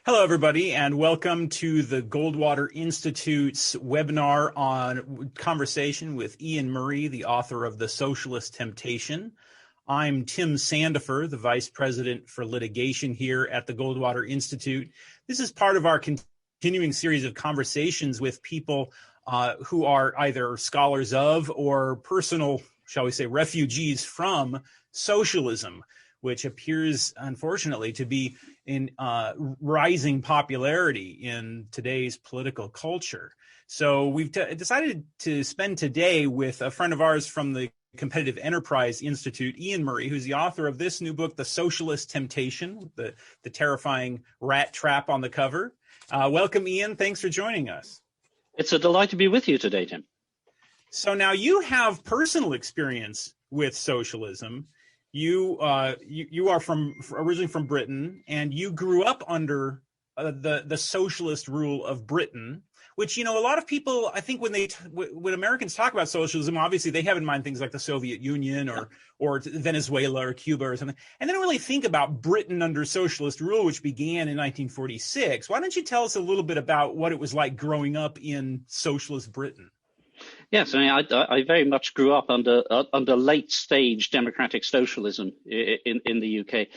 Hello, everybody, and welcome to the Goldwater Institute's webinar on conversation with Iain Murray, the author of The Socialist Temptation. I'm Tim Sandefur, the Vice President for Litigation here at the Goldwater Institute. This is part of our continuing series of conversations with people who are either scholars of or personal, shall we say, refugees from socialism, which appears, unfortunately, to be in rising popularity in today's political culture. So we've decided to spend today with a friend of ours from the Competitive Enterprise Institute, Iain Murray, who's the author of this new book, The Socialist Temptation, the terrifying rat trap on the cover. Welcome, Iain. Thanks for joining us. It's a delight to be with you today, Tim. So now you have personal experience with socialism. You are originally from Britain, and you grew up under the socialist rule of Britain, which, you know, a lot of people, I think when Americans talk about socialism, obviously they have in mind things like the Soviet Union or Venezuela or Cuba or something, and they don't really think about Britain under socialist rule, which began in 1946. Why don't you tell us a little bit about what it was like growing up in socialist Britain? Yes, I mean, I very much grew up under late stage democratic socialism in the UK.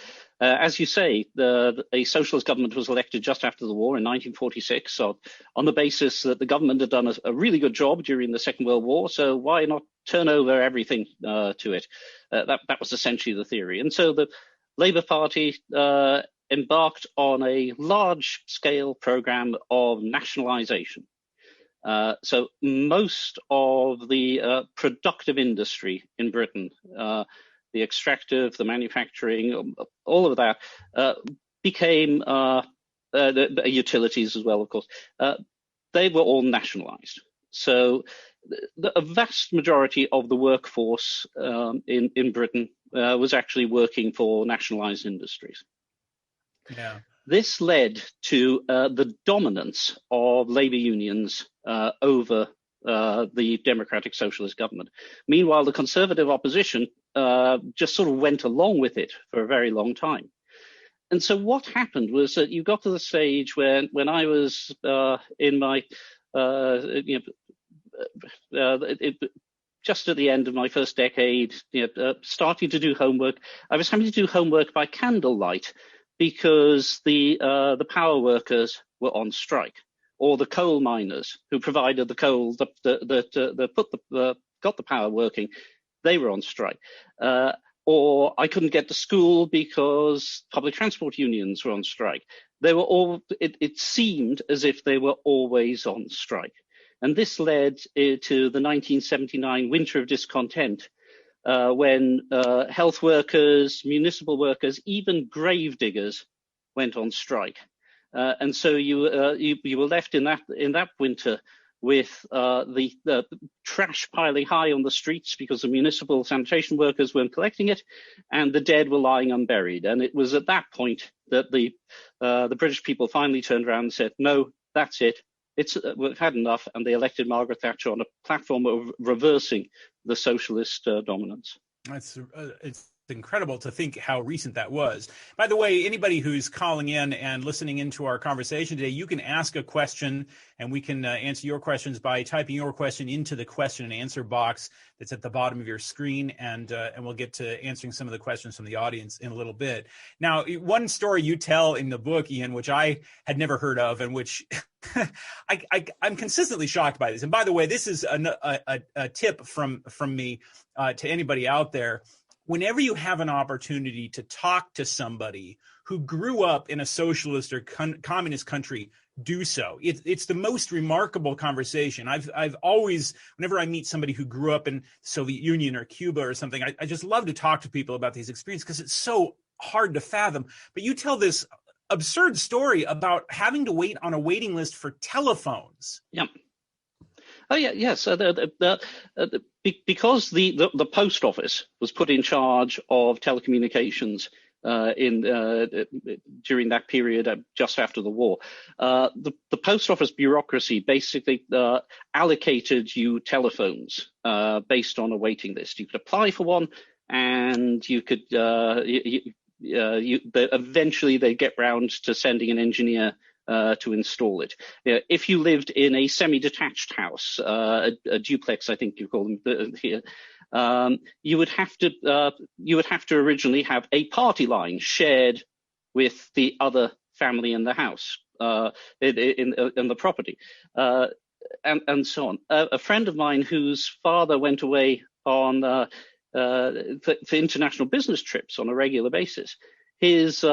As you say, a socialist government was elected just after the war in 1946, so on the basis that the government had done a really good job during the Second World War, so why not turn over everything to it? That was essentially the theory. And so the Labour Party embarked on a large-scale program of nationalisation. So most of the productive industry in Britain, the extractive, the manufacturing, all of that became the utilities as well, of course. They were all nationalized. So a vast majority of the workforce in Britain was actually working for nationalized industries. Yeah. This led to the dominance of labor unions over the democratic socialist government. Meanwhile, the conservative opposition just sort of went along with it for a very long time. And so what happened was that you got to the stage when I was in my, just at the end of my first decade, starting to do homework, I was having to do homework by candlelight, because the power workers were on strike, or the coal miners who provided the coal that got the power working, they were on strike. Or I couldn't get to school because public transport unions were on strike. They were all. It seemed as if they were always on strike, and this led to the 1979 Winter of Discontent. When health workers, municipal workers, even grave diggers went on strike, and so you were left in that winter with the trash piling high on the streets because the municipal sanitation workers weren't collecting it, and the dead were lying unburied. And it was at that point that the British people finally turned around and said, "No, that's it. We've had enough," and they elected Margaret Thatcher on a platform of reversing the socialist dominance. It's incredible to think how recent that was. By the way, anybody who's calling in and listening into our conversation today, you can ask a question, and we can answer your questions by typing your question into the question and answer box that's at the bottom of your screen, and we'll get to answering some of the questions from the audience in a little bit. Now, one story you tell in the book, Iain, which I had never heard of, and which I'm consistently shocked by this. And by the way, this is a tip from me to anybody out there. Whenever you have an opportunity to talk to somebody who grew up in a socialist or communist country, do so. It's the most remarkable conversation. I've always, whenever I meet somebody who grew up in the Soviet Union or Cuba or something, I just love to talk to people about these experiences because it's so hard to fathom. But you tell this absurd story about having to wait on a waiting list for telephones. Yeah. Oh yeah, yes. Because the post office was put in charge of telecommunications during that period just after the war, the post office bureaucracy basically allocated you telephones based on a waiting list. You could apply for one, and you could eventually they get round to sending an engineer to install it. If you lived in a semi-detached house, a duplex, I think you call them here, you would have to originally have a party line shared with the other family in the house, in the property, and so on. A friend of mine whose father went away on for international business trips on a regular basis, his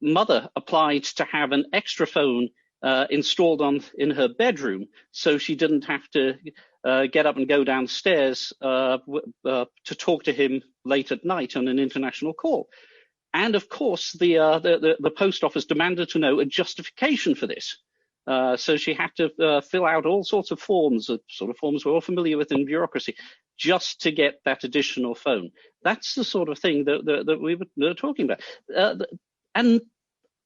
mother applied to have an extra phone installed in her bedroom, so she didn't have to get up and go downstairs to talk to him late at night on an international call. And of course, the post office demanded to know a justification for this. So she had to fill out all sorts of forms, the sort of forms we're all familiar with in bureaucracy, just to get that additional phone. That's the sort of thing that we were talking about. And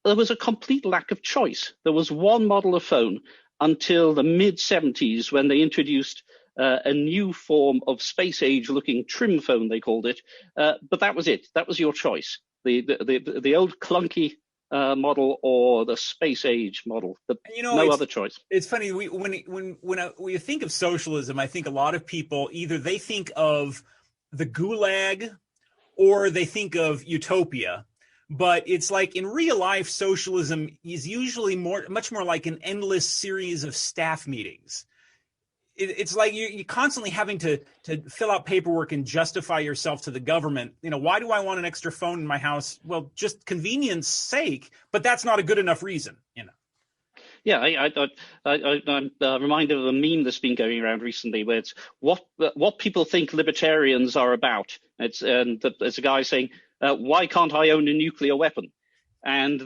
there was a complete lack of choice. There was one model of phone until the mid-70s, when they introduced a new form of space-age looking trim phone, they called it. But that was it. That was your choice. The old clunky model or the space-age model. No other choice. It's funny, when we think of socialism, I think a lot of people, either they think of the Gulag or they think of utopia. But it's like in real life, socialism is usually much more like an endless series of staff meetings. It's like you're constantly having to fill out paperwork and justify yourself to the government. Why do I want an extra phone in my house? Well, just convenience sake, but that's not a good enough reason, Yeah, I'm reminded of a meme that's been going around recently, where it's what people think libertarians are about. It's a guy saying, why can't I own a nuclear weapon? And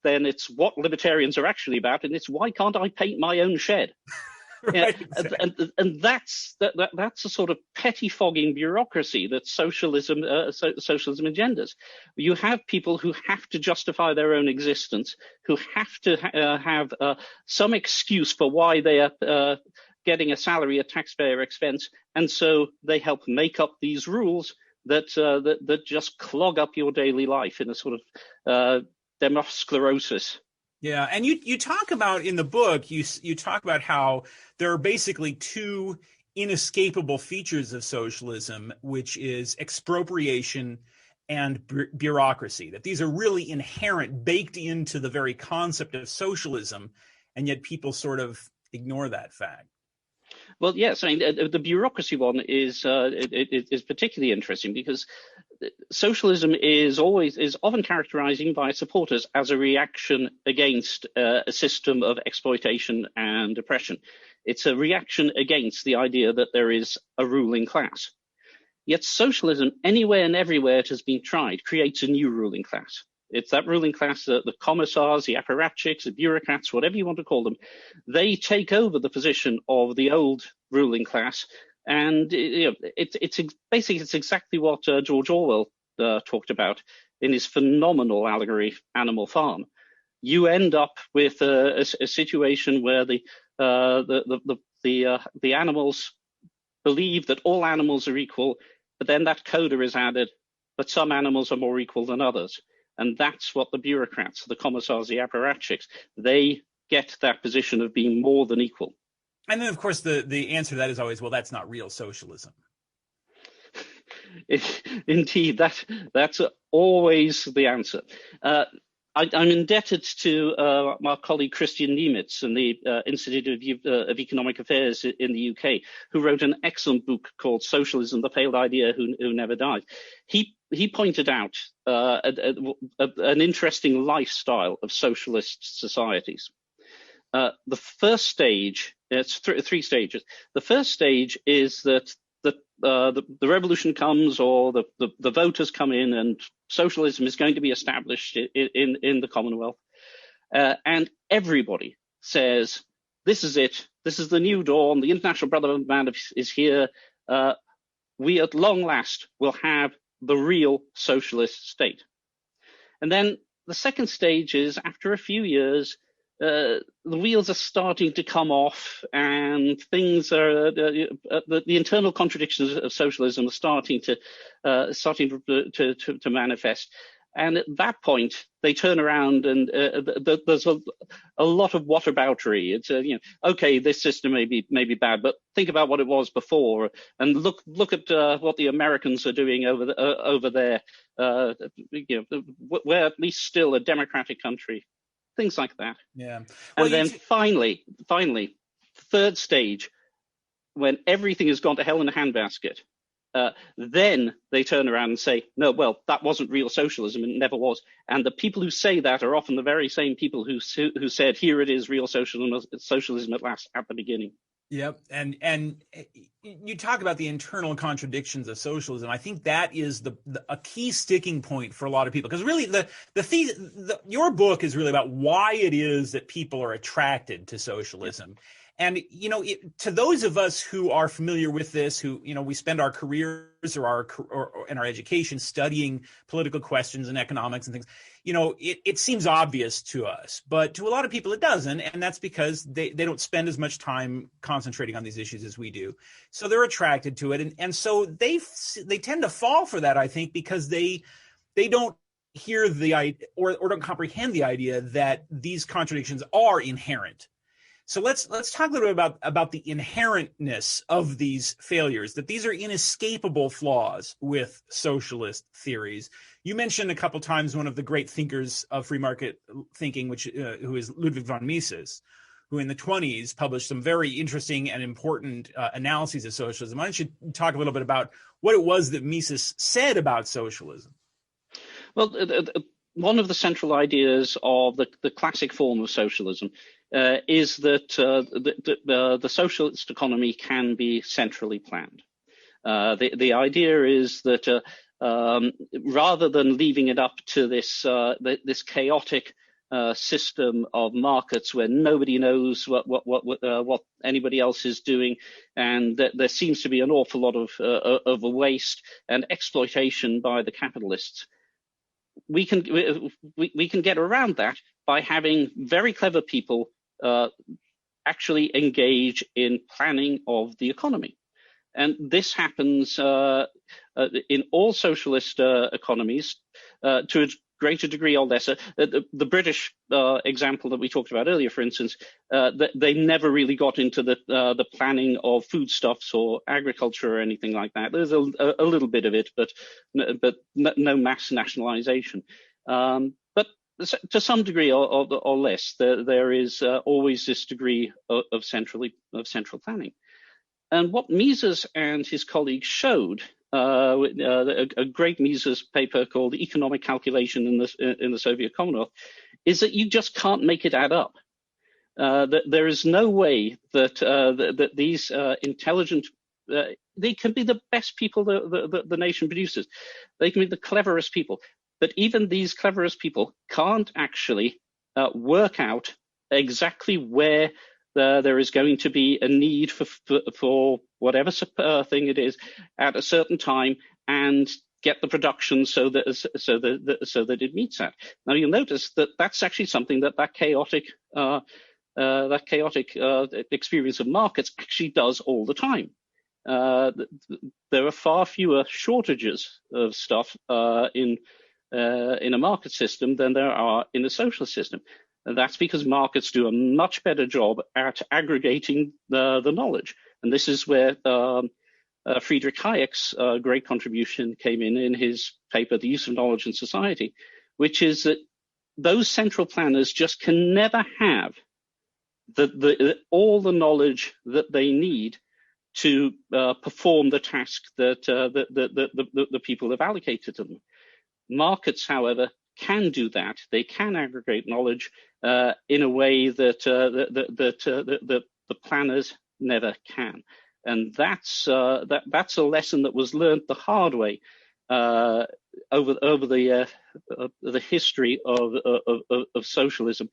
then it's what libertarians are actually about, and it's why can't I paint my own shed? Right, exactly. And that's a sort of pettifogging bureaucracy that socialism engenders. You have people who have to justify their own existence, who have to have some excuse for why they are getting a salary at taxpayer expense, and so they help make up these rules that just clog up your daily life in a sort of demosclerosis. Yeah, and you talk about in the book, you talk about how there are basically two inescapable features of socialism, which is expropriation and bureaucracy, that these are really inherent, baked into the very concept of socialism, and yet people sort of ignore that fact. Well, yes, I mean, the bureaucracy one is particularly interesting because socialism is often characterizing by supporters as a reaction against a system of exploitation and oppression. It's a reaction against the idea that there is a ruling class. Yet socialism, anywhere and everywhere it has been tried, creates a new ruling class. It's that ruling class, the commissars, the apparatchiks, the bureaucrats, whatever you want to call them. They take over the position of the old ruling class. And it's exactly what George Orwell talked about in his phenomenal allegory, Animal Farm. You end up with a situation where the animals believe that all animals are equal, but then that coda is added, but some animals are more equal than others. And that's what the bureaucrats, the commissars, the apparatchiks, they get that position of being more than equal. And then, of course, the answer to that is always, well, that's not real socialism. Indeed, that's always the answer. I'm indebted to my colleague Christian Niemitz in the Institute of Economic Affairs in the UK, who wrote an excellent book called Socialism, the Failed Idea Who Never Died. He pointed out an interesting lifestyle of socialist societies. The first stage, it's three stages. The first stage is that the revolution comes, or the voters come in, and socialism is going to be established in the Commonwealth. And everybody says, this is it. This is the new dawn. The International Brotherhood of Man is here. We at long last will have the real socialist state. And then the second stage is, after a few years, the wheels are starting to come off, and things are the internal contradictions of socialism are starting to manifest. And at that point, they turn around and there's a lot of whataboutery. It's okay, this system may be bad, but think about what it was before, and look at what the Americans are doing over there. We're at least still a democratic country. Things like that. Yeah. Well, and then finally, third stage, when everything has gone to hell in a handbasket, then they turn around and say, no, well, that wasn't real socialism, and it never was. And the people who say that are often the very same people who said, here it is, real socialism at last, at the beginning. Yep. And you talk about the internal contradictions of socialism. I think that is a key sticking point for a lot of people, because really your book is really about why it is that people are attracted to socialism. And, to those of us who are familiar with this, who, we spend our careers or in our education studying political questions and economics and things, it seems obvious to us, but to a lot of people it doesn't. And that's because they don't spend as much time concentrating on these issues as we do. So they're attracted to it. And so they tend to fall for that, I think, because they don't hear the idea or don't comprehend the idea that these contradictions are inherent. So let's talk a little bit about the inherentness of these failures, that these are inescapable flaws with socialist theories. You mentioned a couple times one of the great thinkers of free market thinking, who is Ludwig von Mises, who in the 1920s published some very interesting and important analyses of socialism. Why don't you talk a little bit about what it was that Mises said about socialism? Well, one of the central ideas of the classic form of socialism is that the socialist economy can be centrally planned. The idea is that rather than leaving it up to this chaotic system of markets where nobody knows what anybody else is doing, and that there seems to be an awful lot of waste and exploitation by the capitalists, we can get around that by having very clever people actually engage in planning of the economy. And this happens in all socialist economies to a greater degree or lesser. The British example that we talked about earlier, for instance, they never really got into the planning of foodstuffs or agriculture or anything like that. There's a little bit of it, but no mass nationalization. But to some degree or less, there is always this degree of central planning. And what Mises and his colleagues showed, a great Mises paper called Economic Calculation in the Soviet Commonwealth, is that you just can't make it add up. That there is no way that these intelligent, they can be the best people the nation produces. They can be the cleverest people. But even these cleverest people can't actually work out exactly where there is going to be a need for whatever thing it is at a certain time, and get the production so that it meets that. Now you'll notice that that's actually something that chaotic experience of markets actually does all the time. There are far fewer shortages of stuff in a market system than there are in a socialist system. And that's because markets do a much better job at aggregating the knowledge. And this is where Friedrich Hayek's great contribution came in his paper, The Use of Knowledge in Society, which is that those central planners just can never have all the knowledge that they need to perform the task that the people have allocated to them. Markets, however, can do that. They can aggregate knowledge in a way that the planners never can, and that's a lesson that was learned the hard way over the history of socialism,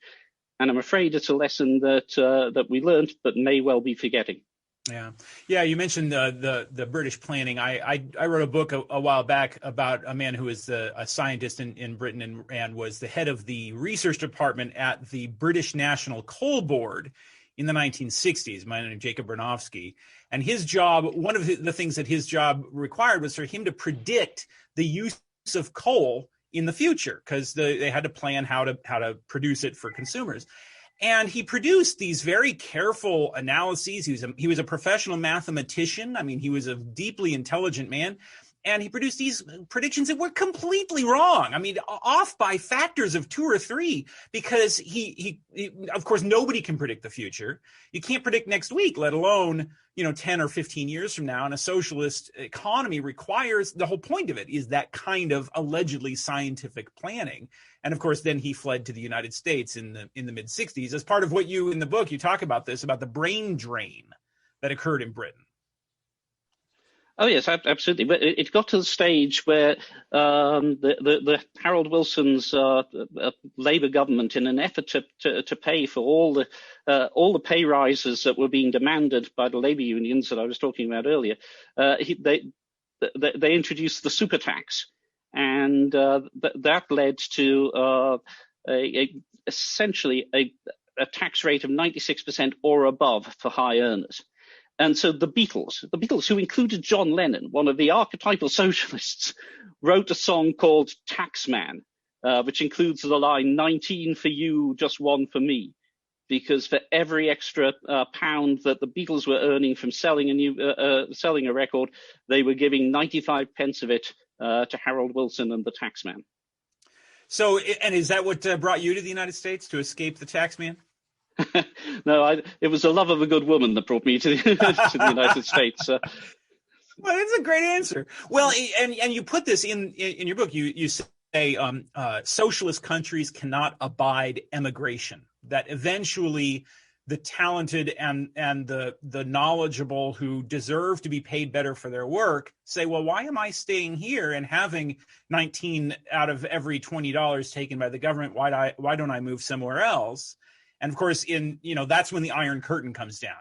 and I'm afraid it's a lesson that we learned but may well be forgetting. Yeah, yeah. You mentioned the British planning. I wrote a book a while back about a man who was a scientist in Britain and was the head of the research department at the British National Coal Board in the 1960s. My name is Jacob Bernofsky, and his job, one of the things that his job required was for him to predict the use of coal in the future, because they had to plan how to produce it for consumers. And he produced these very careful analyses. He was a professional mathematician. I mean, he was a deeply intelligent man. And he produced these predictions that were completely wrong. I mean, off by factors of 2 or 3, because he of course, nobody can predict the future. You can't predict next week, let alone, 10 or 15 years from now. And a socialist economy requires, the whole point of it is that kind of allegedly scientific planning. And of course, then he fled to the United States in the mid 60s as part of what you, in the book, you talk about this, about the brain drain that occurred in Britain. Oh yes, absolutely. But it got to the stage where the Harold Wilson's Labour government, in an effort to pay for all the pay rises that were being demanded by the labour unions that I was talking about earlier, they introduced the super tax, and that led to essentially a tax rate of 96% or above for high earners. And so the Beatles, who included John Lennon, one of the archetypal socialists, wrote a song called Taxman, which includes the line, 19 for you, just 1 for me. Because for every extra pound that the Beatles were earning from selling a record, they were giving 95 pence of it to Harold Wilson and the Taxman. So, and is that what brought you to the United States, to escape the Taxman? No, it was the love of a good woman that brought me to the United States. Well, that's a great answer. Well, and you put this in your book. You say socialist countries cannot abide emigration. That eventually the talented and the knowledgeable who deserve to be paid better for their work say, well, why am I staying here and having 19 out of every $20 taken by the government? Why don't I move somewhere else? And of course, that's when the Iron Curtain comes down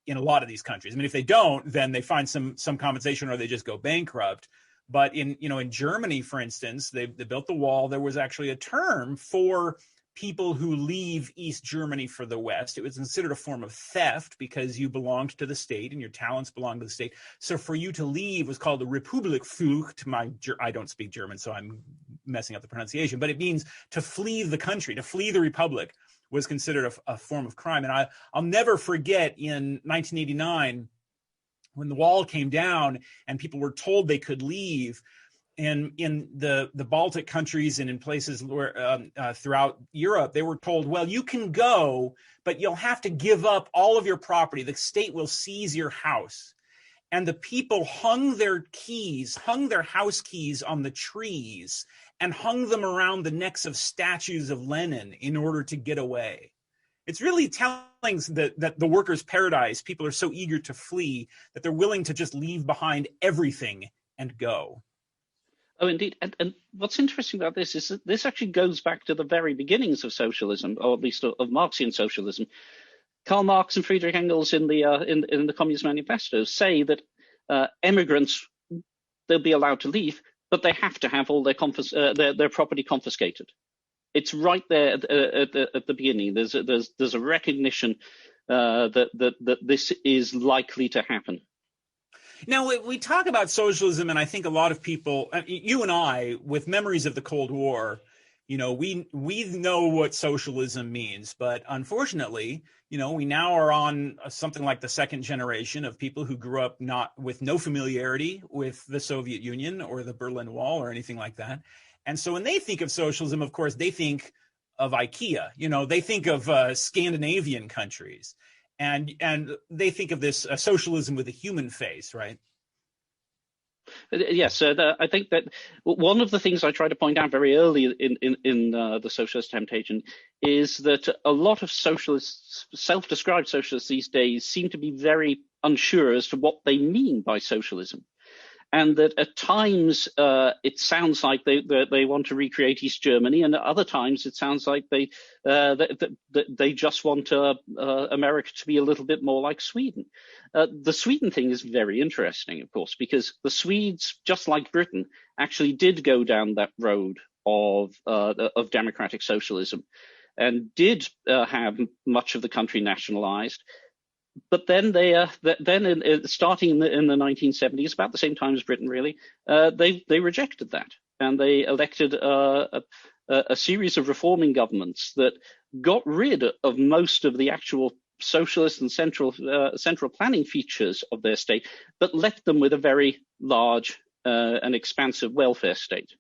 in a lot of these countries. I mean, if they don't, then they find some compensation or they just go bankrupt. But in Germany, for instance, they built the wall. There was actually a term for people who leave East Germany for the West. It was considered a form of theft because you belonged to the state and your talents belonged to the state. So for you to leave was called the Republikflucht. I don't speak German, so I'm messing up the pronunciation, but it means to flee the country, to flee the republic was considered a form of crime. And I'll never forget in 1989, when the wall came down and people were told they could leave, and in the Baltic countries and in places where throughout Europe, they were told, well, you can go, but you'll have to give up all of your property. The state will seize your house. And the people hung their house keys on the trees and hung them around the necks of statues of Lenin in order to get away. It's really telling that the workers' paradise, people are so eager to flee that they're willing to just leave behind everything and go. Oh, indeed. And what's interesting about this is that this actually goes back to the very beginnings of socialism, or at least of Marxian socialism. Karl Marx and Friedrich Engels in the Communist Manifesto say that immigrants, they'll be allowed to leave, but they have to have all their property confiscated. It's right there at the beginning. There's a recognition that this is likely to happen. Now, we talk about socialism, and I think a lot of people, you and I, with memories of the Cold War, we know what socialism means, but unfortunately, we now are on something like the second generation of people who grew up with no familiarity with the Soviet Union or the Berlin Wall or anything like that. And so when they think of socialism, of course, they think of IKEA, they think of Scandinavian countries, and they think of this socialism with a human face, right? Yes, I think that one of the things I try to point out very early in the Socialist Temptation is that a lot of socialists, self-described socialists these days, seem to be very unsure as to what they mean by socialism. and that at times it sounds like they want to recreate East Germany, and at other times it sounds like they just want America to be a little bit more like Sweden. The Sweden thing is very interesting, of course, because the Swedes, just like Britain, actually did go down that road of democratic socialism, and did have much of the country nationalized. But then starting in the 1970s, about the same time as Britain, really, they rejected that, and they elected a series of reforming governments that got rid of most of the actual socialist and central planning features of their state, but left them with a very large and expansive welfare state.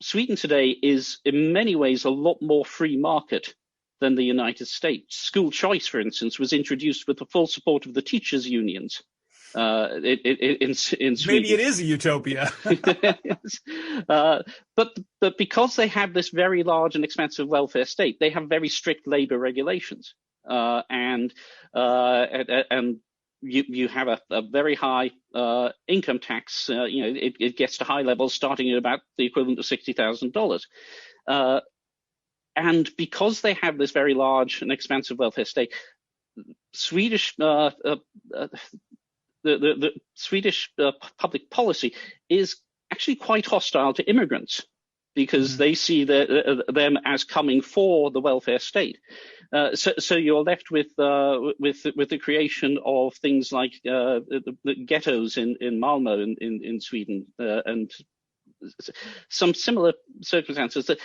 Sweden today is in many ways a lot more free market than the United States. School choice, for instance, was introduced with the full support of the teachers' unions in Sweden. Maybe it is a utopia. But because they have this very large and expansive welfare state, they have very strict labor regulations, and you have a very high income tax. It gets to high levels starting at about the equivalent of $60,000. And because they have this very large and expansive welfare state, Swedish the Swedish public policy is actually quite hostile to immigrants, because they see them as coming for the welfare state. So you're left with the creation of things like the ghettos in Malmö in Sweden, and some similar circumstances that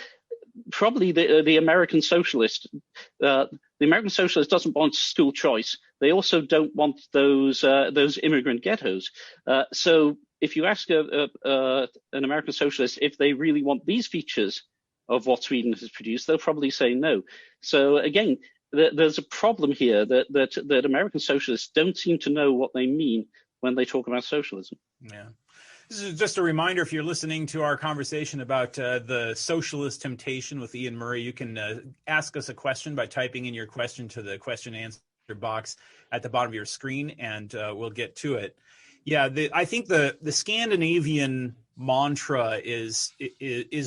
probably the American socialist doesn't want school choice. They also don't want those immigrant ghettos. So if you ask an American socialist if they really want these features of what Sweden has produced, they'll probably say no. So again, there's a problem here that American socialists don't seem to know what they mean when they talk about socialism. Yeah. This is just a reminder, if you're listening to our conversation about the Socialist Temptation with Iain Murray, you can ask us a question by typing in your question to the question and answer box at the bottom of your screen, and we'll get to it. Yeah, I think the Scandinavian mantra is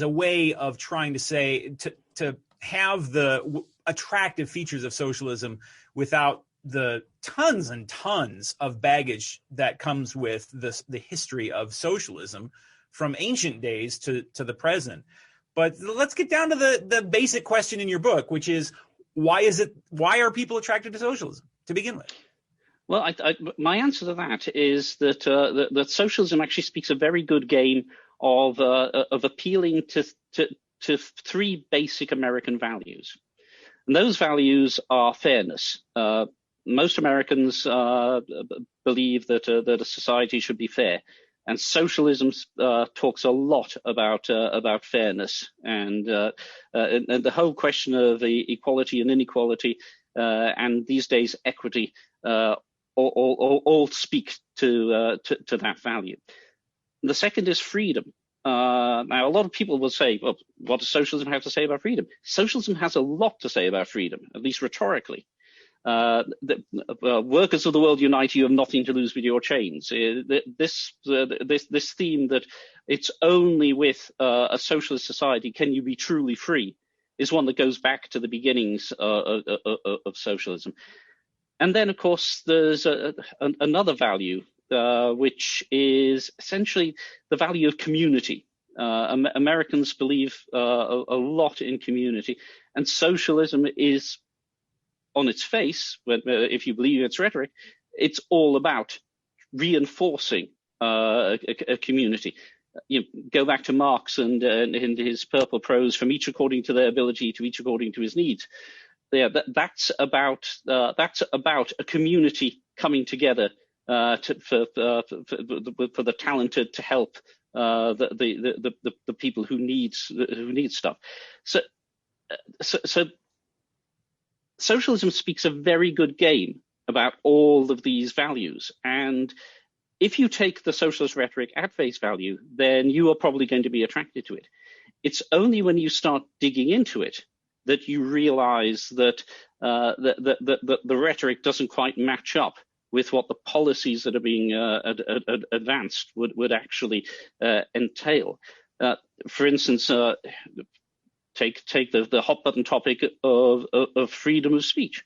a way of trying to say to have the attractive features of socialism without the tons and tons of baggage that comes with the history of socialism from ancient days to the present. But let's get down to the basic question in your book, which is why are people attracted to socialism to begin with? Well, my answer to that is that socialism actually speaks a very good game of appealing to three basic American values, and those values are fairness. Most Americans believe that a society should be fair, and socialism talks a lot about fairness, and the whole question of the equality and inequality, and these days equity, all speak to that value. The second is freedom. Now, a lot of people will say, well, what does socialism have to say about freedom? Socialism has a lot to say about freedom, at least rhetorically. Workers of the world unite, you have nothing to lose but your chains. This theme that it's only with a socialist society can you be truly free is one that goes back to the beginnings of socialism. And then, of course, there's another value, which is essentially the value of community. Americans believe a lot in community, and socialism is, on its face, if you believe its rhetoric, it's all about reinforcing a community. You go back to Marx and his purple prose, from each according to their ability to each according to his needs. Yeah, that's about a community coming together for the talented to help the people who need stuff. So socialism speaks a very good game about all of these values, and if you take the socialist rhetoric at face value, then you are probably going to be attracted to it. It's only when you start digging into it that you realize that the rhetoric doesn't quite match up with what the policies that are being advanced would actually entail. For instance, take the hot button topic of freedom of speech.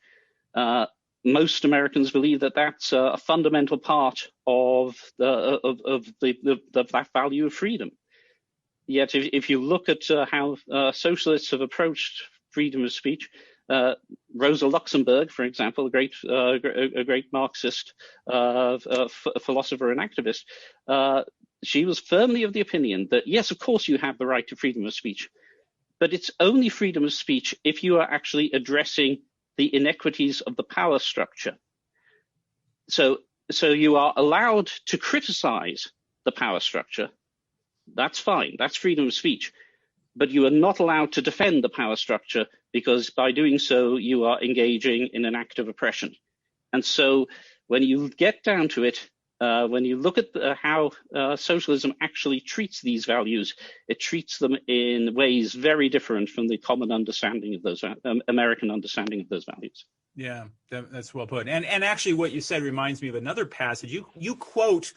Most Americans believe that that's a fundamental part of that value of freedom. Yet, if you look at how socialists have approached freedom of speech, Rosa Luxemburg, for example, a great Marxist philosopher and activist, she was firmly of the opinion that, yes, of course, you have the right to freedom of speech, but it's only freedom of speech if you are actually addressing the inequities of the power structure. So you are allowed to criticize the power structure. That's fine. That's freedom of speech. But you are not allowed to defend the power structure, because by doing so, you are engaging in an act of oppression. And so when you get down to it, when you look at how socialism actually treats these values, it treats them in ways very different from the common understanding of those American understanding of those values. Yeah, that's well put. And actually, what you said reminds me of another passage. You quote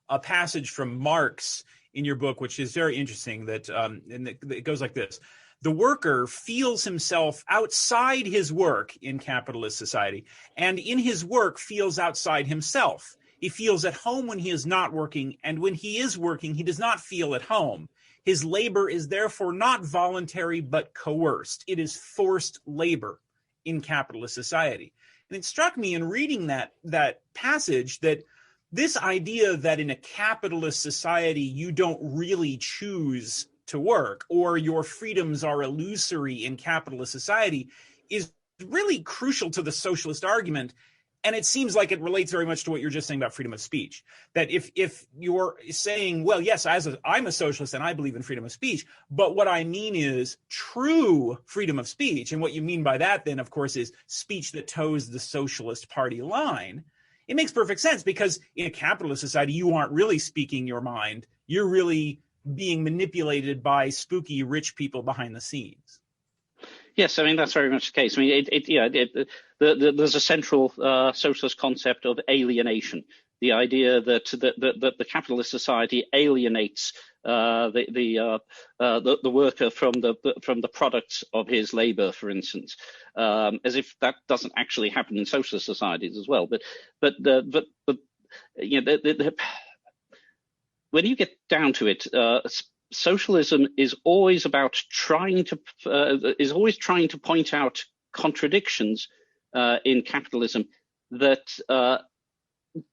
a passage from Marx in your book, which is very interesting. That it goes like this: the worker feels himself outside his work in capitalist society, and in his work feels outside himself. He feels at home when he is not working, and when he is working, he does not feel at home. His labor is therefore not voluntary, but coerced. It is forced labor in capitalist society. And it struck me in reading that passage that this idea that in a capitalist society, you don't really choose to work, or your freedoms are illusory in capitalist society, is really crucial to the socialist argument. And it seems like it relates very much to what you're just saying about freedom of speech. That if you're saying, well, yes, I'm a socialist and I believe in freedom of speech, but what I mean is true freedom of speech. And what you mean by that then, of course, is speech that toes the Socialist Party line. It makes perfect sense, because in a capitalist society, you aren't really speaking your mind. You're really being manipulated by spooky rich people behind the scenes. Yes, I mean, that's very much the case. I mean, there's a central socialist concept of alienation, the idea that the capitalist society alienates the worker from the products of his labor, for instance, as if that doesn't actually happen in socialist societies as well. But you know, when you get down to it, socialism is always about trying to point out contradictions in capitalism that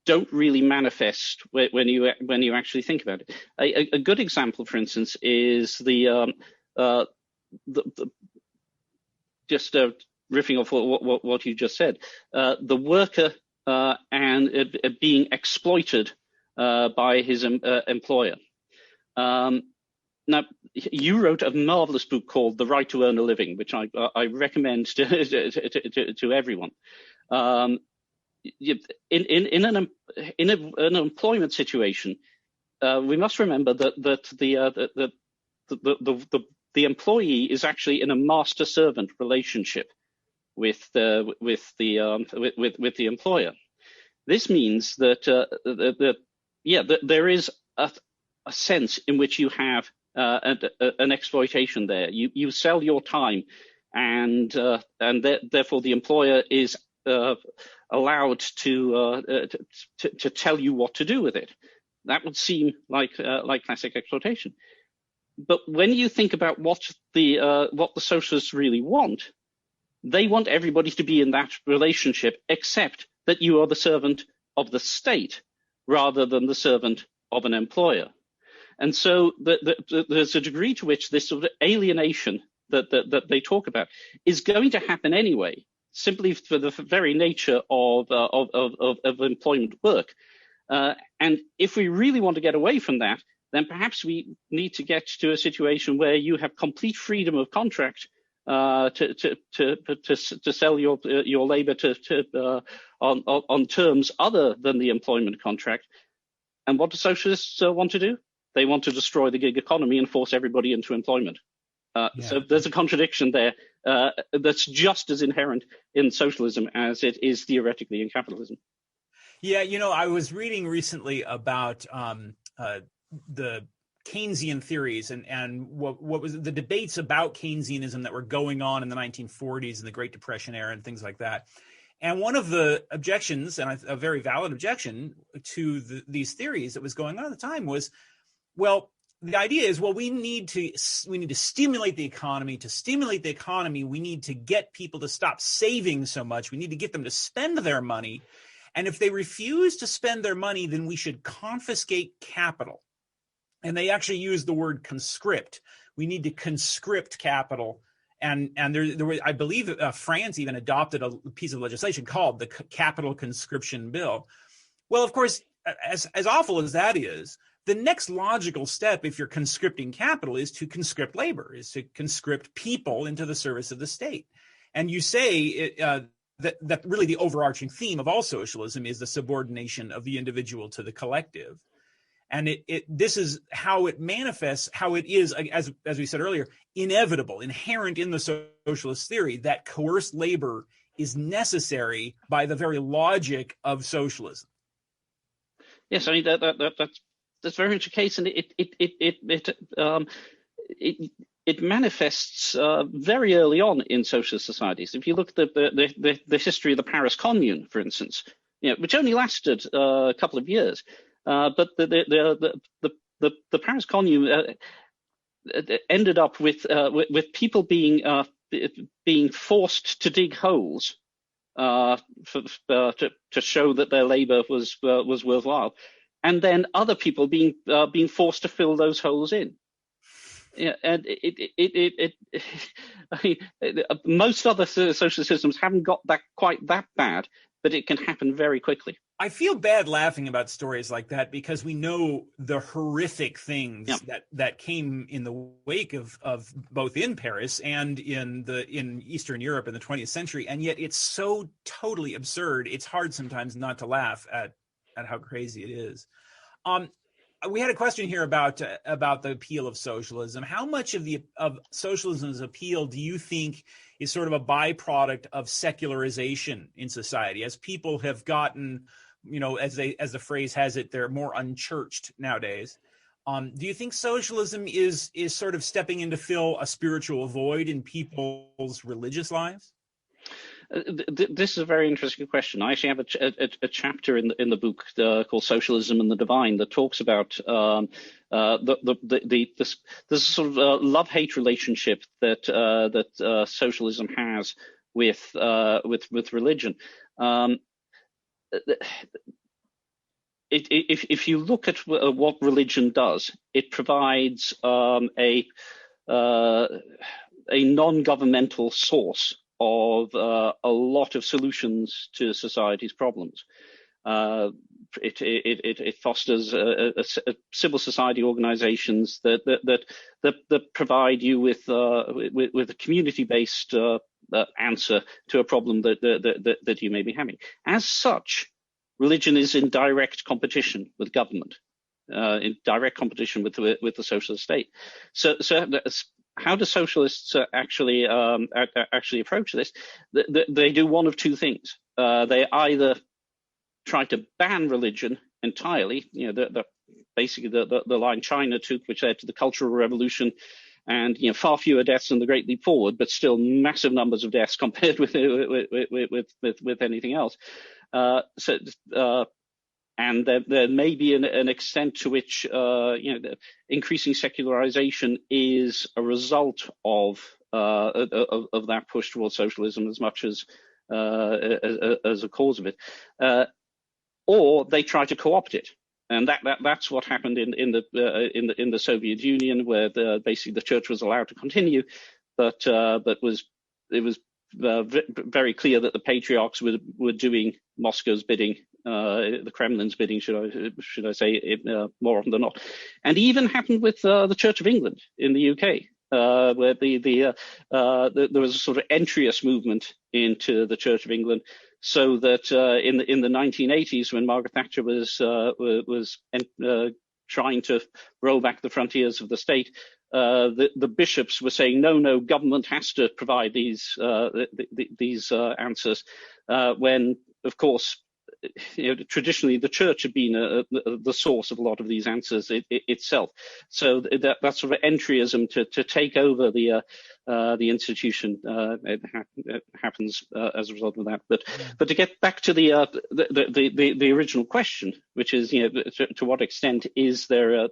don't really manifest when you actually think about it. A good example, for instance, is just riffing off what you just said, the worker and being exploited by his employer. Now, you wrote a marvelous book called The Right to Earn a Living, which I recommend to everyone. In an employment situation, we must remember that the employee is actually in a master-servant relationship with the employer. This means that there is a sense in which you have an exploitation there. You sell your time, and therefore the employer is allowed to tell you what to do with it. That would seem like classic exploitation. But when you think about what the socialists really want, they want everybody to be in that relationship, except that you are the servant of the state rather than the servant of an employer. And so there's a degree to which this sort of alienation that they talk about is going to happen anyway, simply for the very nature of employment work. And if we really want to get away from that, then perhaps we need to get to a situation where you have complete freedom of contract to sell your labor on terms other than the employment contract. And what do socialists want to do? They want to destroy the gig economy and force everybody into employment. So there's a contradiction there that's just as inherent in socialism as it is theoretically in capitalism. Yeah, I was reading recently about the Keynesian theories and what was the debates about Keynesianism that were going on in the 1940s and the Great Depression era and things like that. And one of the objections, and a very valid objection to these theories that was going on at the time was, well, the idea is, well, we need to stimulate the economy. To stimulate the economy, we need to get people to stop saving so much. We need to get them to spend their money. And if they refuse to spend their money, then we should confiscate capital. And they actually use the word conscript. We need to conscript capital. And there was, I believe France even adopted a piece of legislation called the Capital Conscription Bill. Well, of course, as awful as that is, the next logical step, if you're conscripting capital, is to conscript labor, is to conscript people into the service of the state. And you say that really the overarching theme of all socialism is the subordination of the individual to the collective. And this is how it manifests, how it is, as we said earlier, inevitable, inherent in the socialist theory that coerced labor is necessary by the very logic of socialism. Yes, I mean that's very much the case, and it manifests very early on in socialist societies. If you look at the history of the Paris Commune, for instance, which only lasted a couple of years, but the Paris Commune ended up with people being forced to dig holes to show that their labor was worthwhile, and then other people being forced to fill those holes in. Yeah, and I mean, most other social systems haven't got quite that bad, but it can happen very quickly. I feel bad laughing about stories like that because we know the horrific things that came in the wake of both in Paris and in Eastern Europe in the 20th century, and yet it's so totally absurd. It's hard sometimes not to laugh at how crazy it is. We had a question here about the appeal of socialism. How much of socialism's appeal do you think is sort of a byproduct of secularization in society, as people have gotten, as the phrase has it, they're more unchurched nowadays? Do you think socialism is sort of stepping in to fill a spiritual void in people's religious lives? This is a very interesting question. I actually have a chapter in the book called "Socialism and the Divine" that talks about this sort of love-hate relationship that socialism has with religion. If you look at what religion does, it provides a non-governmental source of a lot of solutions to society's problems. It fosters civil society organizations that provide you with a community-based answer to a problem that you may be having. As such, religion is in direct competition with government, in direct competition with the socialist state. So how do socialists actually approach this? They do one of two things. They either try to ban religion entirely, basically the line China took, which led to the Cultural Revolution, and far fewer deaths than the Great Leap Forward, but still massive numbers of deaths compared with anything else. And there may be an extent to which the increasing secularization is a result of that push towards socialism as much as a cause of it, or they try to co-opt it, and that's what happened in the Soviet Union, where basically the church was allowed to continue, but it was very clear that the patriarchs were doing Moscow's bidding, the Kremlin's bidding, should I say, more often than not. And it even happened with the Church of England in the UK, where there was a sort of entryist movement into the Church of England, so that in the 1980s, when Margaret Thatcher was trying to roll back the frontiers of the state, the bishops were saying, no, government has to provide these answers, when, of course, traditionally the church had been the source of a lot of these answers itself. So that sort of entryism to take over the institution it happens as a result of that. But to get back to the original question, which is, to what extent is there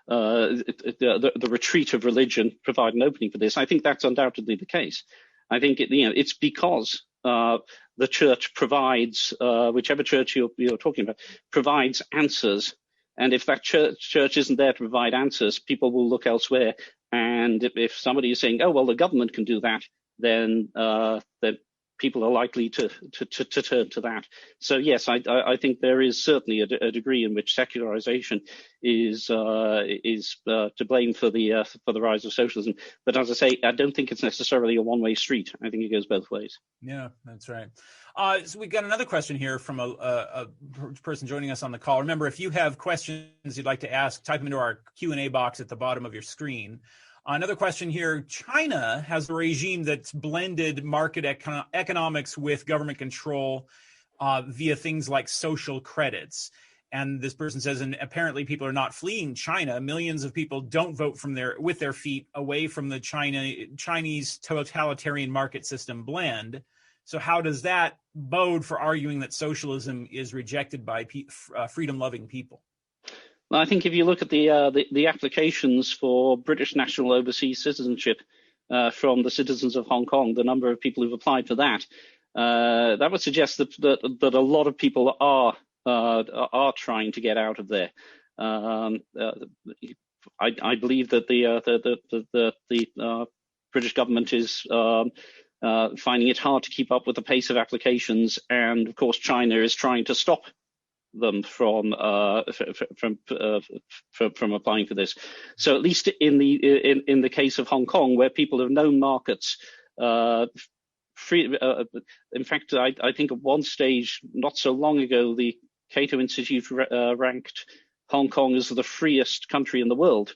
the retreat of religion provide an opening for this? I think that's undoubtedly the case. I think it's because the church provides, whichever church you're talking about, provides answers. And if that church isn't there to provide answers, people will look elsewhere. And if somebody is saying, "Oh, well, the government can do that," then people are likely to turn to that. So yes, I think there is certainly a degree in which secularization is to blame for the rise of socialism. But as I say, I don't think it's necessarily a one-way street. I think it goes both ways. Yeah, that's right. So we got another question here from a person joining us on the call. Remember, if you have questions you'd like to ask, type them into our Q&A box at the bottom of your screen. Another question here. China has a regime that's blended market economics with government control via things like social credits. And this person says, and apparently people are not fleeing China. Millions of people don't vote with their feet away from the Chinese totalitarian market system blend. So how does that bode for arguing that socialism is rejected by freedom-loving people? Well, I think if you look at the applications for British national overseas citizenship from the citizens of Hong Kong, the number of people who've applied for that would suggest that a lot of people are trying to get out of there. I believe that the British government is finding it hard to keep up with the pace of applications, and of course China is trying to stop them from applying for this. So at least in the case of Hong Kong, where people have known markets, in fact, I think at one stage not so long ago, the Cato Institute ranked Hong Kong as the freest country in the world,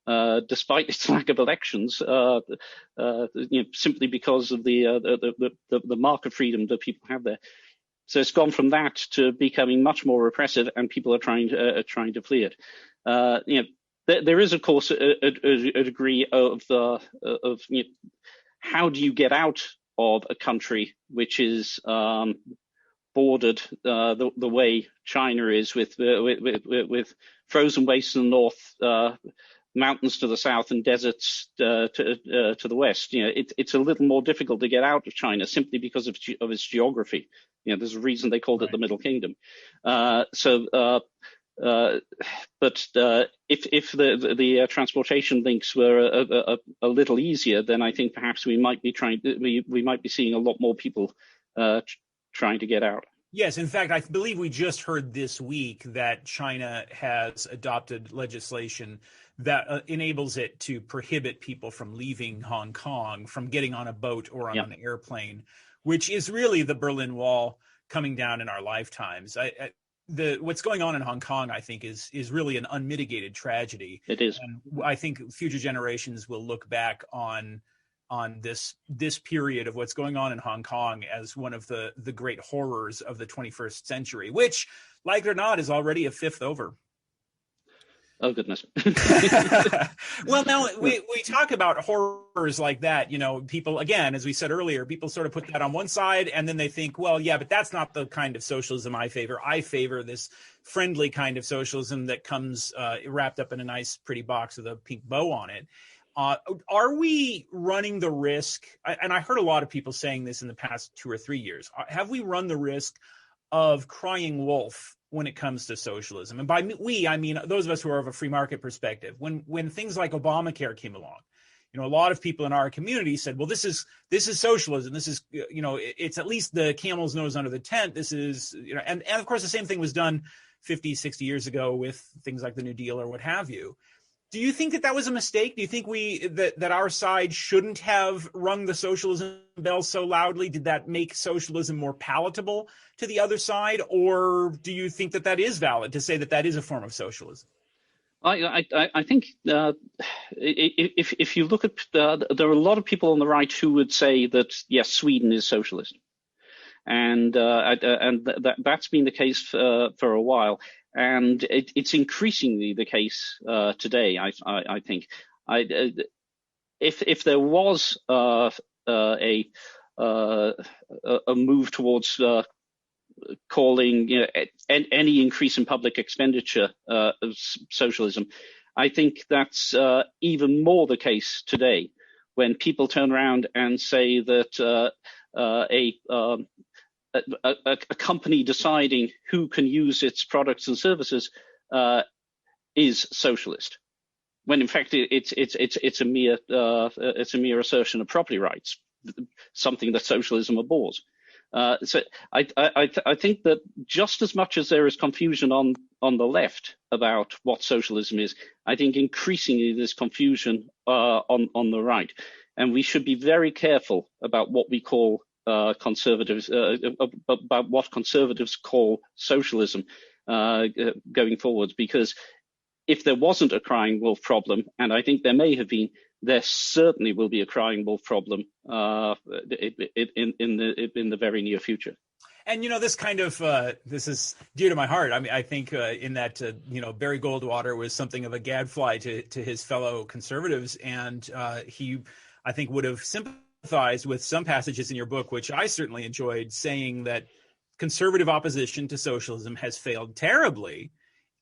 despite its lack of elections, simply because of the market freedom that people have there. So it's gone from that to becoming much more repressive, and people are trying to flee it. There is, of course, a degree of how do you get out of a country which is bordered the way China is, with frozen wastes in the north, mountains to the south, and deserts to the west. It's a little more difficult to get out of China simply because of its geography. There's a reason they called it the Middle Kingdom. But if the transportation links were a little easier, then I think perhaps we might be seeing a lot more people trying to get out. Yes, in fact, I believe we just heard this week that China has adopted legislation that enables it to prohibit people from leaving Hong Kong, from getting on a boat or on an airplane, which is really the Berlin Wall coming down in our lifetimes. What's going on in Hong Kong, I think, is really an unmitigated tragedy. It is. And I think future generations will look back on this period of what's going on in Hong Kong as one of the great horrors of the 21st century, which, like it or not, is already a fifth over. Oh, goodness. Well, now we talk about horrors like that. People, again, as we said earlier, people sort of put that on one side, and then they think, well, yeah, but that's not the kind of socialism I favor. I favor this friendly kind of socialism that comes wrapped up in a nice, pretty box with a pink bow on it. Are we running the risk, and I heard a lot of people saying this in the past 2 or 3 years, have we run the risk of crying wolf when it comes to socialism? And by we, I mean those of us who are of a free market perspective. When things like Obamacare came along, a lot of people in our community said, well, this is socialism. This is, it's at least the camel's nose under the tent. This is, and of course the same thing was done 50, 60 years ago with things like the New Deal or what have you. Do you think that was a mistake? Do you think that our side shouldn't have rung the socialism bell so loudly? Did that make socialism more palatable to the other side? Or do you think that is valid to say that is a form of socialism? I think if you look at, there are a lot of people on the right who would say that, yes, Sweden is socialist. that's been the case for a while, and it's increasingly the case today. I think if there was a move towards calling any increase in public expenditure of socialism, I think that's even more the case today, when people turn around and say that a company deciding who can use its products and services is socialist, when in fact it's a mere assertion of property rights, something that socialism abhors. So I think that just as much as there is confusion on the left about what socialism is, I think increasingly there's confusion on the right, and we should be very careful about what we call conservatives, about what conservatives call socialism going forwards, because if there wasn't a crying wolf problem, and I think there may have been, there certainly will be a crying wolf problem in the very near future. And this kind of this is dear to my heart. I mean, I think in that Barry Goldwater was something of a gadfly to his fellow conservatives, and he, I think, would have sympathized with some passages in your book, which I certainly enjoyed, saying that conservative opposition to socialism has failed terribly,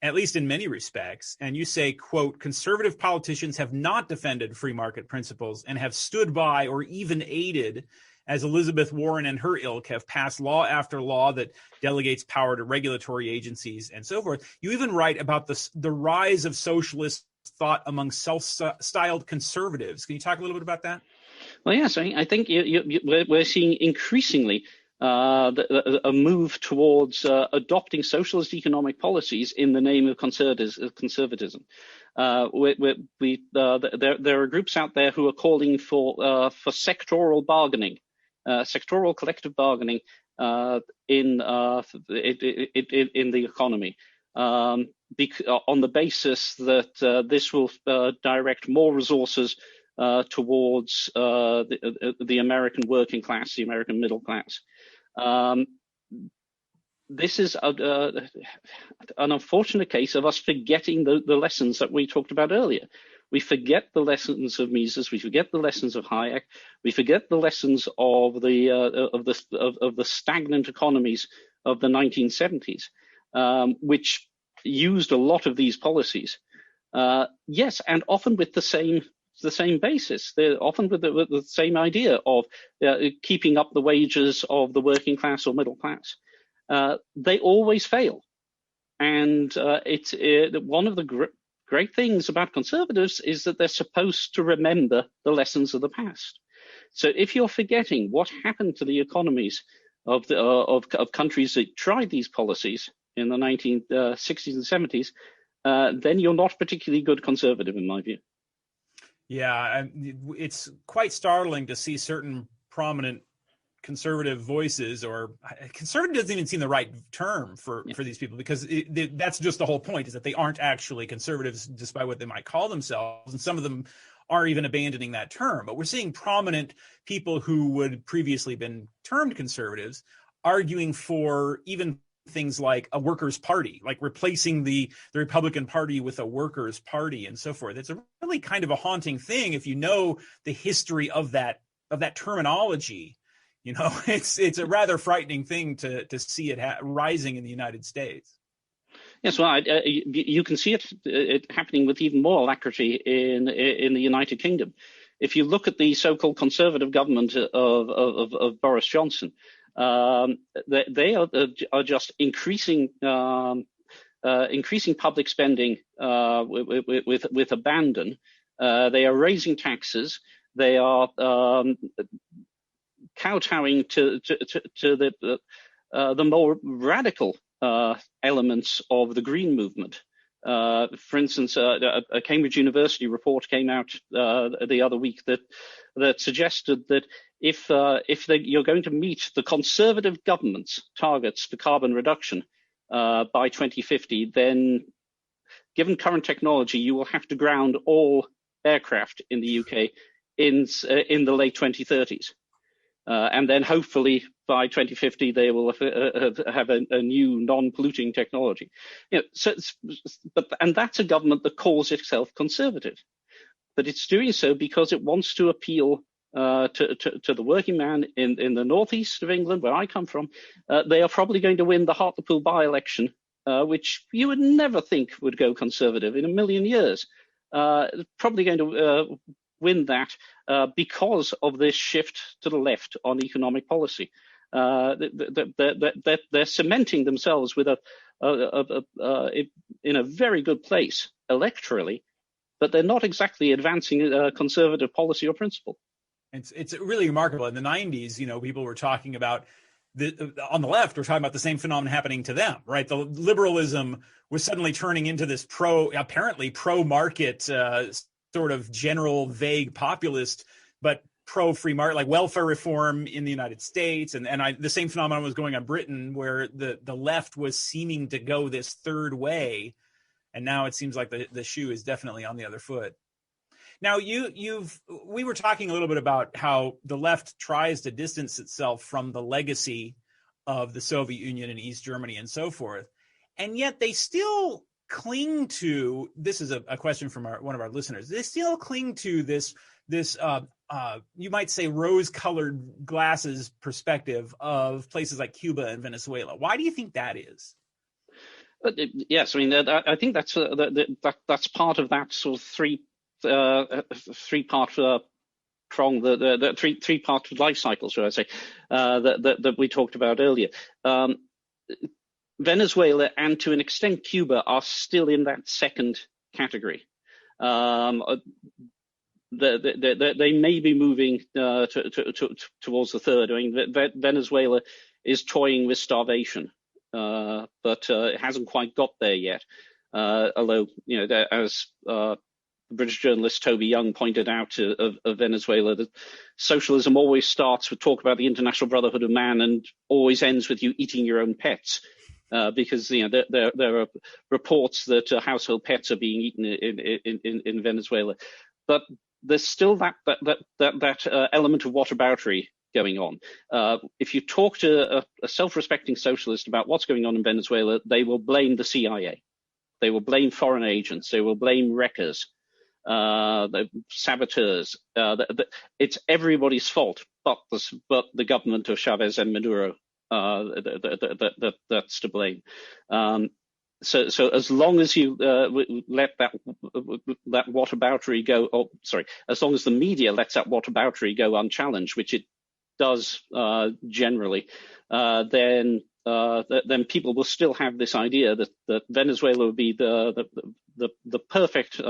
at least in many respects. And you say, quote, conservative politicians have not defended free market principles and have stood by or even aided as Elizabeth Warren and her ilk have passed law after law that delegates power to regulatory agencies and so forth. You even write about the rise of socialist thought among self-styled conservatives. Can you talk a little bit about that? Well, yes, I think we're seeing increasingly a move towards adopting socialist economic policies in the name of conservatism. There are groups out there who are calling for sectoral bargaining, sectoral collective bargaining in the economy, on the basis that this will direct more resources towards the American working class, the American middle class. This is an unfortunate case of us forgetting the lessons that we talked about earlier. We forget the lessons of Mises. We forget the lessons of Hayek. We forget the lessons of the stagnant economies of the 1970s, which used a lot of these policies. Yes, and often with the same basis. They're often with the same idea of keeping up the wages of the working class or middle class. They always fail. And it's one of the great things about conservatives is that they're supposed to remember the lessons of the past. So if you're forgetting what happened to the economies of countries that tried these policies in the 1960s and 70s, then you're not particularly good conservative, in my view. Yeah, it's quite startling to see certain prominent conservative voices, or conservative doesn't even seem the right term for these people, because that's just the whole point, is that they aren't actually conservatives despite what they might call themselves. And some of them are even abandoning that term. But we're seeing prominent people who would previously been termed conservatives arguing for even things like a workers' party, like replacing the Republican Party with a workers' party and so forth. It's a really kind of a haunting thing if you know the history of that terminology. It's a rather frightening thing to see it rising in the United States. Yes, well, you can see it happening with even more alacrity in the United Kingdom. If you look at the so-called conservative government of Boris Johnson, they are just increasing public spending with abandon. They are raising taxes. They are kowtowing to the more radical elements of the Green movement. For instance, a Cambridge University report came out the other week that suggested that if you're going to meet the conservative government's targets for carbon reduction by 2050, then given current technology, you will have to ground all aircraft in the UK in the late 2030s. And then hopefully by 2050 they will have a new non-polluting technology. And that's a government that calls itself conservative, but it's doing so because it wants to appeal to the working man in the northeast of England, where I come from. They are probably going to win the Hartlepool by-election, which you would never think would go conservative in a million years. Probably going to win that because of this shift to the left on economic policy. They're cementing themselves with in a very good place electorally, but they're not exactly advancing conservative policy or principle. It's really remarkable. In the 90s, people were talking about on the left, we're talking about the same phenomenon happening to them, right? The liberalism was suddenly turning into this apparently pro-market sort of general, vague populist, but pro-free market, like welfare reform in the United States. And the same phenomenon was going on in Britain, where the left was seeming to go this third way. And now it seems like the shoe is definitely on the other foot. Now, we were talking a little bit about how the left tries to distance itself from the legacy of the Soviet Union and East Germany and so forth. And yet they still cling to, this is a question from one of our listeners, they still cling to this you might say rose-colored glasses perspective of places like Cuba and Venezuela. Why do you think that is? Yes, I mean, I think that's part of that sort of three-part prong, the three-part life cycle, should I say, that we talked about earlier. Venezuela and to an extent Cuba are still in that second category. They may be moving towards the third. I mean, Venezuela is toying with starvation, but it hasn't quite got there yet. Although, as the British journalist Toby Young pointed out of Venezuela, that socialism always starts with talk about the International Brotherhood of Man and always ends with you eating your own pets. Because there are reports that household pets are being eaten in Venezuela, but there's still that element of whataboutery going on. If you talk to a self-respecting socialist about what's going on in Venezuela, they will blame the CIA, they will blame foreign agents, they will blame wreckers, the saboteurs. It's everybody's fault, but the government of Chavez and Maduro. That's to blame. So as long as you let that whataboutery go, as long as the media lets that whataboutery go unchallenged, which it does generally, then people will still have this idea that Venezuela would be the perfect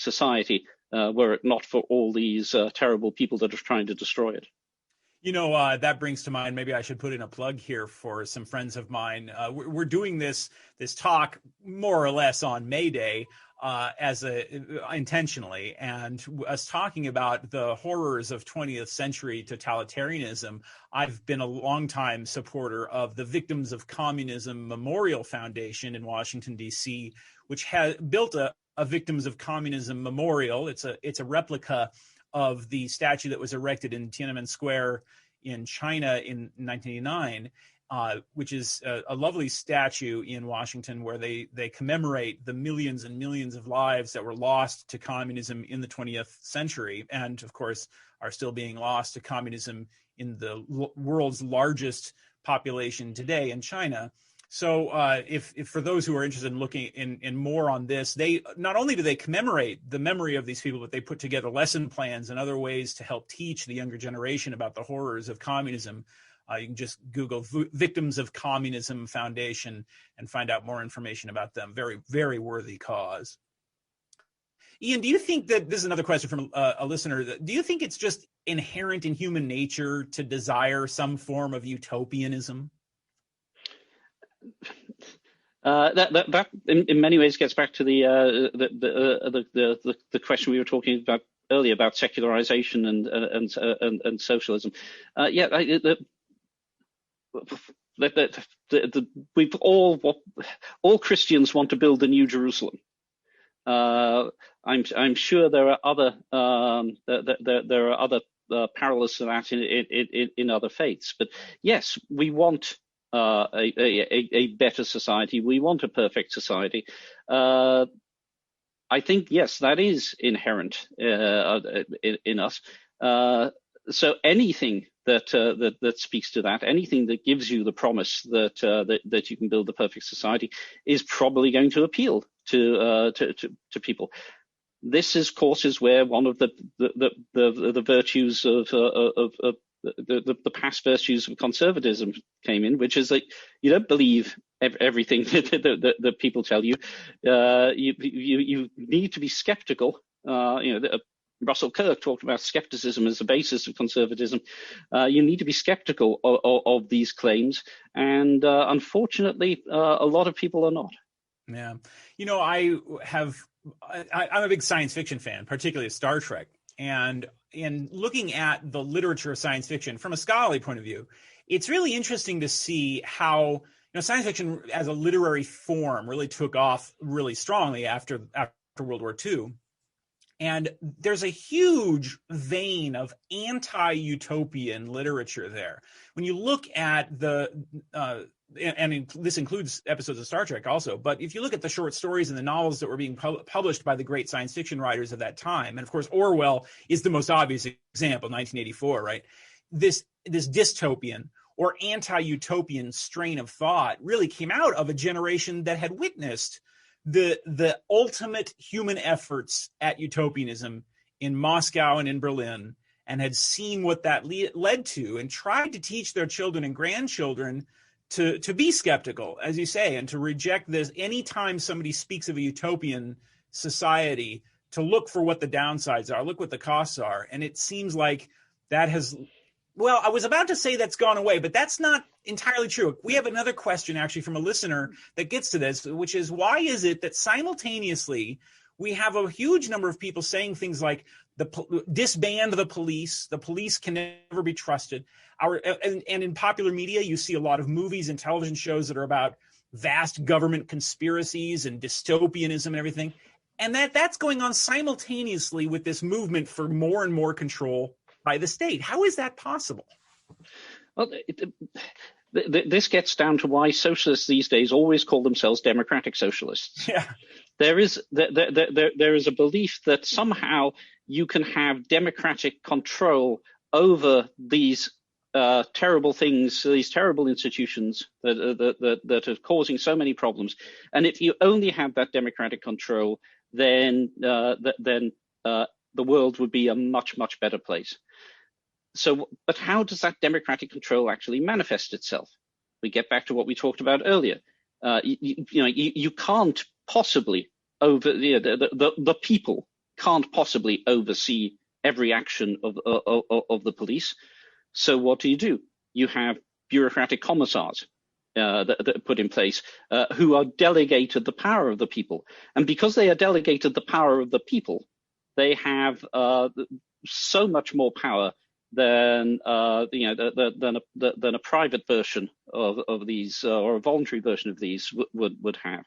society were it not for all these terrible people that are trying to destroy it. That brings to mind, maybe I should put in a plug here for some friends of mine. We're doing this talk more or less on May Day intentionally, and us talking about the horrors of 20th century totalitarianism. I've been a longtime supporter of the Victims of Communism Memorial Foundation in Washington, D.C., which has built a Victims of Communism Memorial. It's a replica of the statue that was erected in Tiananmen Square in China in 1989, which is a lovely statue in Washington where they commemorate the millions and millions of lives that were lost to communism in the 20th century, and of course are still being lost to communism in the world's largest population today in China. So if for those who are interested in looking in more on this, they not only do they commemorate the memory of these people, but they put together lesson plans and other ways to help teach the younger generation about the horrors of communism. You can just Google Victims of Communism Foundation and find out more information about them. Very, very worthy cause. Iain, do you think that, this is another question from a listener, do you think it's just inherent in human nature to desire some form of utopianism? That in many ways gets back to the question we were talking about earlier about secularization and socialism. We've all Christians want to build the New Jerusalem. I'm sure there are other parallels to that in other faiths. But yes, we want a better society. We want a perfect society. I think, yes, that is inherent in us. So anything that speaks to that, anything that gives you the promise that you can build the perfect society, is probably going to appeal to people. This, of course, is where one of the virtues of the past virtues of conservatism came in, which is that you don't believe everything that people tell you. You need to be skeptical. Russell Kirk talked about skepticism as the basis of conservatism. You need to be skeptical of these claims, and unfortunately, a lot of people are not. Yeah, I'm a big science fiction fan, particularly of Star Trek. And in looking at the literature of science fiction from a scholarly point of view, it's really interesting to see how science fiction as a literary form really took off really strongly after World War II. And there's a huge vein of anti-utopian literature there. When you look at this includes episodes of Star Trek also, but if you look at the short stories and the novels that were being published by the great science fiction writers of that time, and of course Orwell is the most obvious example, 1984, right? This dystopian or anti-utopian strain of thought really came out of a generation that had witnessed the ultimate human efforts at utopianism in Moscow and in Berlin, and had seen what that led to, and tried to teach their children and grandchildren to be skeptical, as you say, and to reject this. Anytime somebody speaks of a utopian society, to look for what the downsides are, look what the costs are. And it seems like that has, well, I was about to say that's gone away, but that's not entirely true. We have another question actually from a listener that gets to this, which is, why is it that simultaneously we have a huge number of people saying things like disband the police can never be trusted. And in popular media, you see a lot of movies and television shows that are about vast government conspiracies and dystopianism and everything. And that's going on simultaneously with this movement for more and more control by the state. How is that possible? Well, this gets down to why socialists these days always call themselves democratic socialists. Yeah. There is a belief that somehow you can have democratic control over these terrible things, these terrible institutions that are causing so many problems. And if you only have that democratic control, then the world would be a much, much better place. So, but how does that democratic control actually manifest itself? We get back to what we talked about earlier. You can't possibly the people can't possibly oversee every action of the police. So what do? You have bureaucratic commissars that are put in place who are delegated the power of the people, and because they are delegated the power of the people, they have so much more power than a private version of these or a voluntary version of these would have.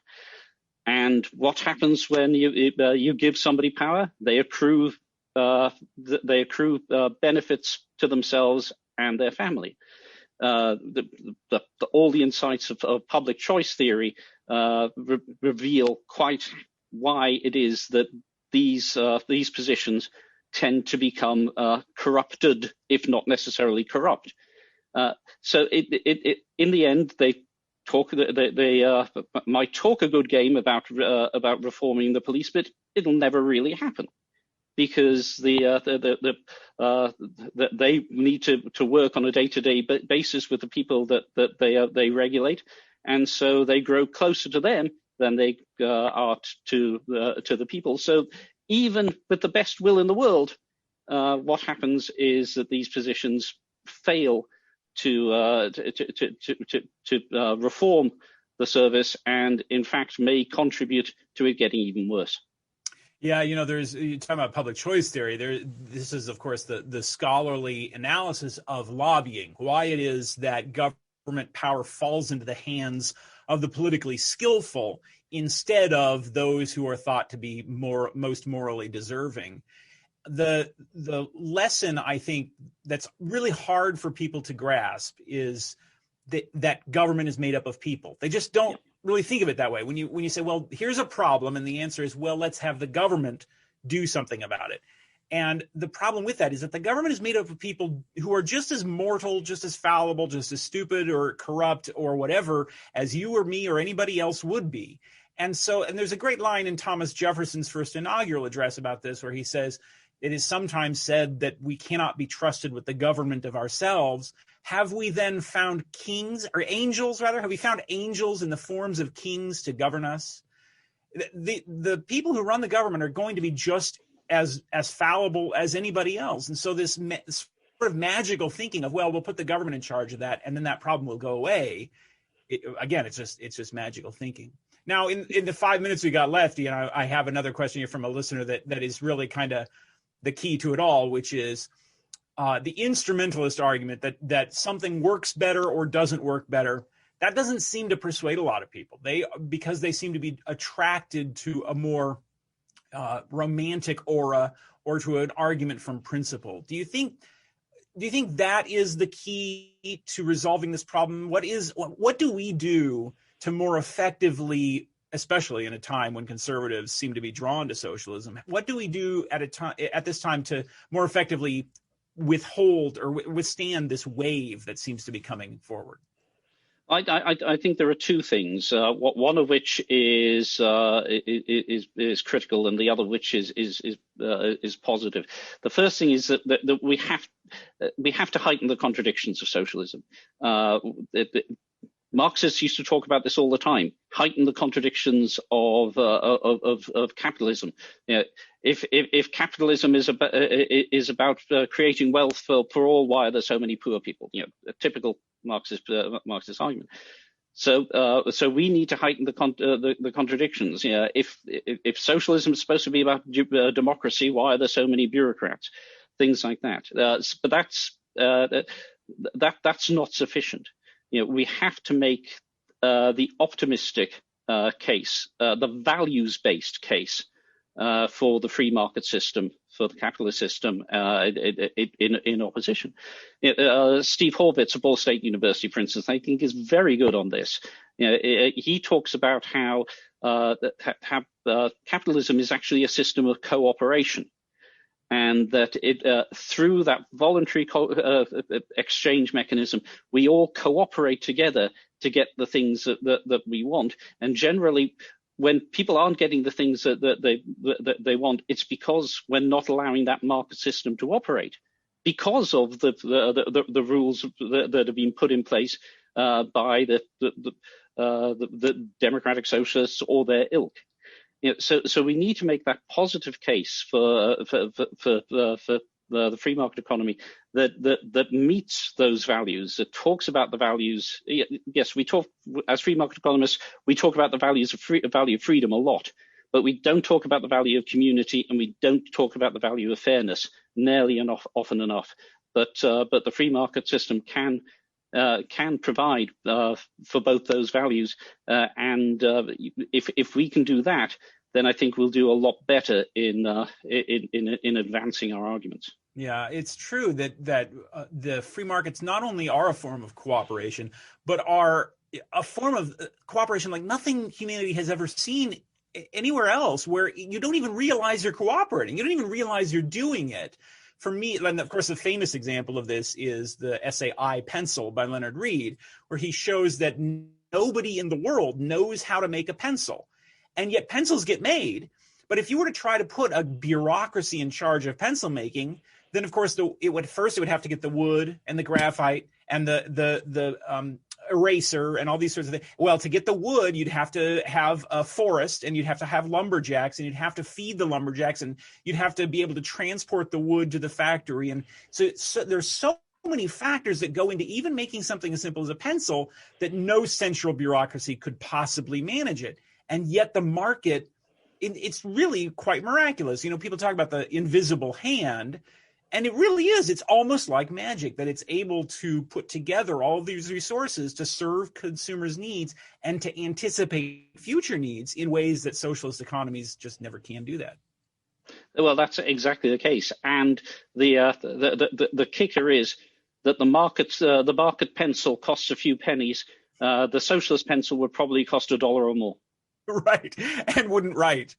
And what happens when you give somebody power? They accrue benefits to themselves and their family. All the insights of public choice theory reveal quite why it is that these positions tend to become corrupted, if not necessarily corrupt. So in the end, they might talk a good game about reforming the police, but it'll never really happen, because they need to work on a day-to-day basis with the people that they regulate, and so they grow closer to them than they are to the people. So even with the best will in the world, what happens is that these positions fail to reform the service, and in fact may contribute to it getting even worse. Yeah, you talk about public choice theory. This is, of course, the scholarly analysis of lobbying, why it is that government power falls into the hands of the politically skillful instead of those who are thought to be most morally deserving. the lesson, I think, that's really hard for people to grasp is that government is made up of people. They just don't really think of it that way. When you say, well, here's a problem, and the answer is, well, let's have the government do something about it. And the problem with that is that the government is made up of people who are just as mortal, just as fallible, just as stupid or corrupt or whatever as you or me or anybody else would be. And there's a great line in Thomas Jefferson's first inaugural address about this, where he says, it is sometimes said that we cannot be trusted with the government of ourselves. Have we then found kings, or angels rather? Have we found angels in the forms of kings to govern us? The people who run the government are going to be just as fallible as anybody else. And so this sort of magical thinking of, well, we'll put the government in charge of that and then that problem will go away. It's just magical thinking. Now, in the 5 minutes we got left, I have another question here from a listener that is really kind of the key to it all, which is the instrumentalist argument that something works better or doesn't work better. That doesn't seem to persuade a lot of people. Because they seem to be attracted to a more romantic aura or to an argument from principle. Do you think that is the key to resolving this problem? What do we do to more effectively, especially in a time when conservatives seem to be drawn to socialism, what do we do at this time to more effectively withhold or withstand this wave that seems to be coming forward? I think there are two things. One of which is critical, and the other which is positive. The first thing is that we have to heighten the contradictions of socialism. Marxists used to talk about this all the time. Heighten the contradictions of capitalism. If capitalism is about creating wealth for all, why are there so many poor people? A typical Marxist argument. So we need to heighten the contradictions. If socialism is supposed to be about democracy, why are there so many bureaucrats? Things like that. But that's not sufficient. We have to make the optimistic case, the values-based case for the free market system, for the capitalist system in opposition. Steve Horvitz of Ball State University, for instance, I think is very good on this. He talks about how capitalism is actually a system of cooperation. And that through that voluntary exchange mechanism, we all cooperate together to get the things that we want. And generally, when people aren't getting the things that they want, it's because we're not allowing that market system to operate because of the rules that have been put in place by the democratic socialists or their ilk. So we need to make that positive case for the free market economy that meets those values, that talks about the values. Yes, we talk as free market economists. We talk about the values of value of freedom a lot, but we don't talk about the value of community, and we don't talk about the value of fairness nearly often enough. But the free market system can provide for both those values, and if we can do that, then I think we'll do a lot better in advancing our arguments. Yeah, it's true that the free markets not only are a form of cooperation, but are a form of cooperation like nothing humanity has ever seen anywhere else, where you don't even realize you're cooperating. You don't even realize you're doing it. For me, and of course, the famous example of this is the essay I, Pencil by Leonard Read, where he shows that nobody in the world knows how to make a pencil. And yet pencils get made. But if you were to try to put a bureaucracy in charge of pencil making, then of course it would have to get the wood and the graphite and the eraser and all these sorts of things. Well, to get the wood, you'd have to have a forest, and you'd have to have lumberjacks, and you'd have to feed the lumberjacks, and you'd have to be able to transport the wood to the factory. And so there's so many factors that go into even making something as simple as a pencil that no central bureaucracy could possibly manage it. And yet the market, it's really quite miraculous. People talk about the invisible hand, and it really is. It's almost like magic that it's able to put together all of these resources to serve consumers' needs and to anticipate future needs in ways that socialist economies just never can do that. Well, that's exactly the case. And the kicker is that the market pencil costs a few pennies. The socialist pencil would probably cost $1 or more. Right, and wouldn't write.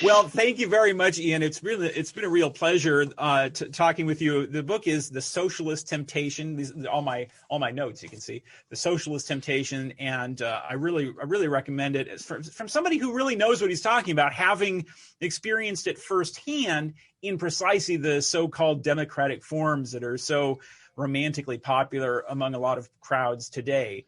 Well, thank you very much, Iain. It's been a real pleasure talking with you. The book is The Socialist Temptation. These all my notes, you can see The Socialist Temptation, and I really recommend it. It's from somebody who really knows what he's talking about, having experienced it firsthand in precisely the so-called democratic forms that are so romantically popular among a lot of crowds today.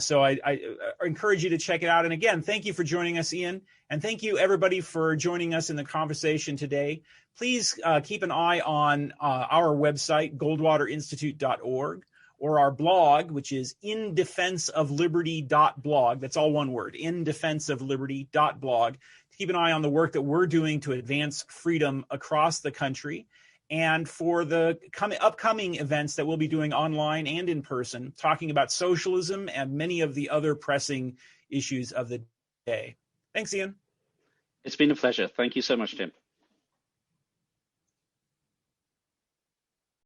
So I encourage you to check it out. And again, thank you for joining us, Iain. And thank you, everybody, for joining us in the conversation today. Please keep an eye on our website, goldwaterinstitute.org, or our blog, which is indefenseofliberty.blog. That's all one word, indefenseofliberty.blog. Keep an eye on the work that we're doing to advance freedom across the country, and for the upcoming events that we'll be doing online and in person, talking about socialism and many of the other pressing issues of the day. Thanks, Iain. It's been a pleasure. Thank you so much, Tim.